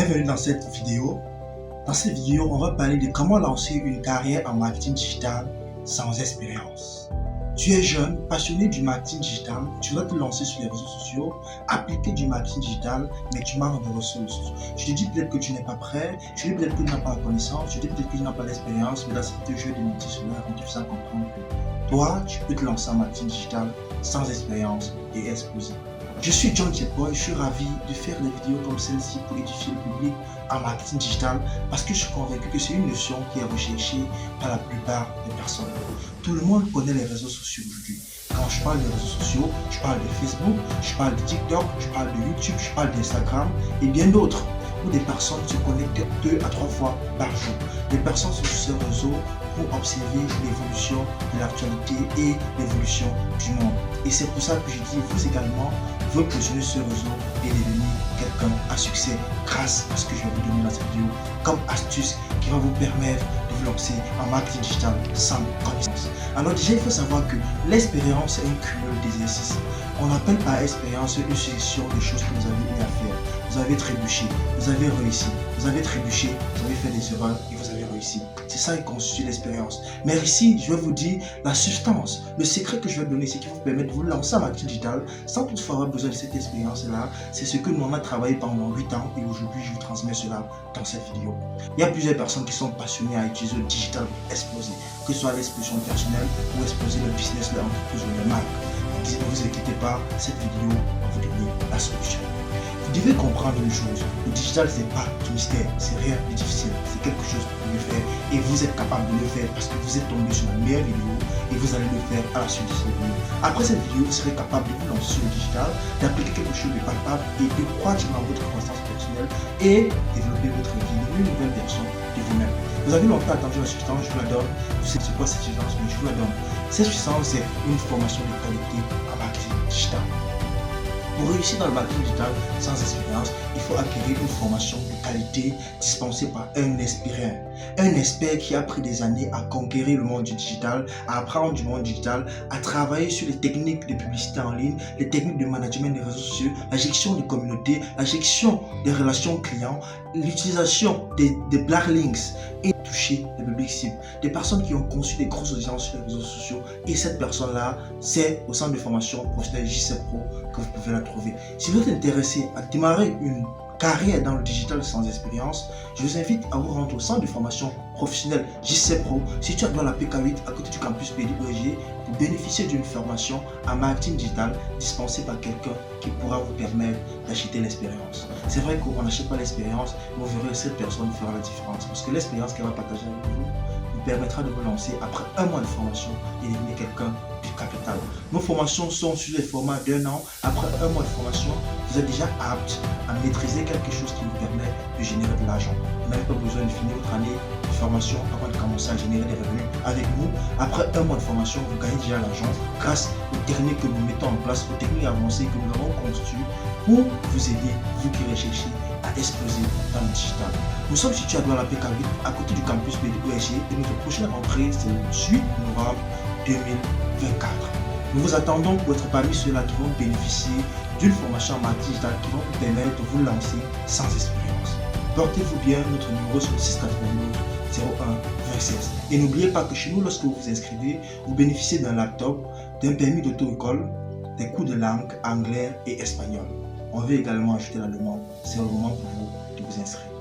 Bienvenue dans cette vidéo. Dans cette vidéo, on va parler de comment lancer une carrière en marketing digital sans expérience. Tu es jeune, passionné du marketing digital, tu dois te lancer sur les réseaux sociaux, appliquer du marketing digital, mais tu manques de ressources. Je te dis peut-être que tu n'es pas prêt, je te dis peut-être que tu n'as pas la connaissance, je te dis peut-être que tu n'as pas d'expérience, mais dans cette vidéo, je vais démonter cela en te faisant comprendre que toi, tu peux te lancer en marketing digital sans expérience et exploser. Je suis John Tchekboy, je suis ravi de faire des vidéos comme celle-ci pour édifier le public en marketing digital parce que je suis convaincu que c'est une notion qui est recherchée par la plupart des personnes. Tout le monde connaît les réseaux sociaux aujourd'hui. Quand je parle des réseaux sociaux, je parle de Facebook, je parle de TikTok, je parle de YouTube, je parle d'Instagram et bien d'autres où des personnes se connectent 2 à 3 fois par jour. Les personnes sont sur ces réseaux pour observer l'évolution de l'actualité et l'évolution du monde. Et c'est pour ça que je dis, vous également, vous positionner sur ce réseau et devenir quelqu'un à succès grâce à ce que je vais vous donner dans cette vidéo comme astuce qui va vous permettre de vous lancer en marketing digital sans connaissance. Alors déjà, il faut savoir que l'expérience est un cumul d'exercices. On appelle par expérience une succession de choses que vous avez eu à faire. Vous avez trébuché, vous avez réussi, vous avez trébuché, vous avez fait des erreurs et vous avez réussi. C'est ça qui constitue l'expérience. Mais ici, je vais vous dire la substance, le secret que je vais donner, c'est qui vous permet de vous lancer en marketing digital sans toutefois avoir besoin de cette expérience-là. C'est ce que nous on a travaillé pendant 8 ans et aujourd'hui, je vous transmets cela dans cette vidéo. Il y a plusieurs personnes qui sont passionnées à utiliser le digital pour exploser, que ce soit l'explosion personnelle ou exploser le business, l'entreprise ou les marques. Ne vous inquiétez pas, cette vidéo va vous donner la solution. Vous devez comprendre une chose, le digital c'est pas du mystère, c'est rien de difficile, c'est quelque chose que vous pouvez faire et vous êtes capable de le faire parce que vous êtes tombé sur la meilleure vidéo et vous allez le faire à la suite de cette vidéo. Après cette vidéo, vous serez capable de vous lancer sur le digital, d'appliquer quelque chose de palpable et de croître dans votre croissance personnelle et développer votre vie, une nouvelle version de vous-même. Vous avez longtemps attendu la substance, je vous la donne. Vous savez c'est quoi cette substance, mais je vous la donne. Cette substance, c'est une formation de qualité en marketing digital. Pour réussir dans le marketing digital sans expérience, il faut acquérir une formation de qualité dispensée par un expert. Un expert qui a pris des années à conquérir le monde du digital, à apprendre du monde digital, à travailler sur les techniques de publicité en ligne, les techniques de management des réseaux sociaux, la gestion des communautés, la gestion des relations clients, l'utilisation des backlinks et toucher les publics cibles. Des personnes qui ont conçu des grosses audiences sur les réseaux sociaux et cette personne-là, c'est au centre de formation professionnelle JC Pro que vous pouvez la trouver. Si vous êtes intéressé à démarrer une carrière dans le digital sans expérience, je vous invite à vous rendre au centre de formation professionnelle JC Pro situé dans la PK8 à côté du campus PDOEG pour bénéficier d'une formation en marketing digital dispensée par quelqu'un qui pourra vous permettre d'acheter l'expérience. C'est vrai qu'on n'achète pas l'expérience, mais vous verrez cette personne fera la différence parce que l'expérience qu'elle va partager avec vous permettra de vous lancer après un mois de formation et devenir quelqu'un du capital. Nos formations sont sur les formats d'1 an. Après un mois de formation, vous êtes déjà apte à maîtriser quelque chose qui vous permet de générer de l'argent. Vous n'avez pas besoin de finir votre année de formation avant de commencer à générer des revenus avec nous. Après un mois de formation, vous gagnez déjà l'argent grâce aux techniques que nous mettons en place, aux techniques avancées que nous avons construites pour vous aider, vous qui recherchez à exploser dans le digital. Nous sommes situés à Douala PK8, à côté du campus PDOEG et notre prochaine rentrée c'est le 8 novembre 2024. Nous vous attendons pour être parmi ceux-là qui vont bénéficier d'une formation en marketing digital qui va vous permettre de vous lancer sans expérience. Portez-vous bien, notre numéro sur le 692 01 26. Et n'oubliez pas que chez nous, lorsque vous vous inscrivez, vous bénéficiez d'un laptop, d'un permis d'auto-école, des cours de langue anglais et espagnol. On veut également ajouter l'allemand. C'est le moment pour vous de vous inscrire.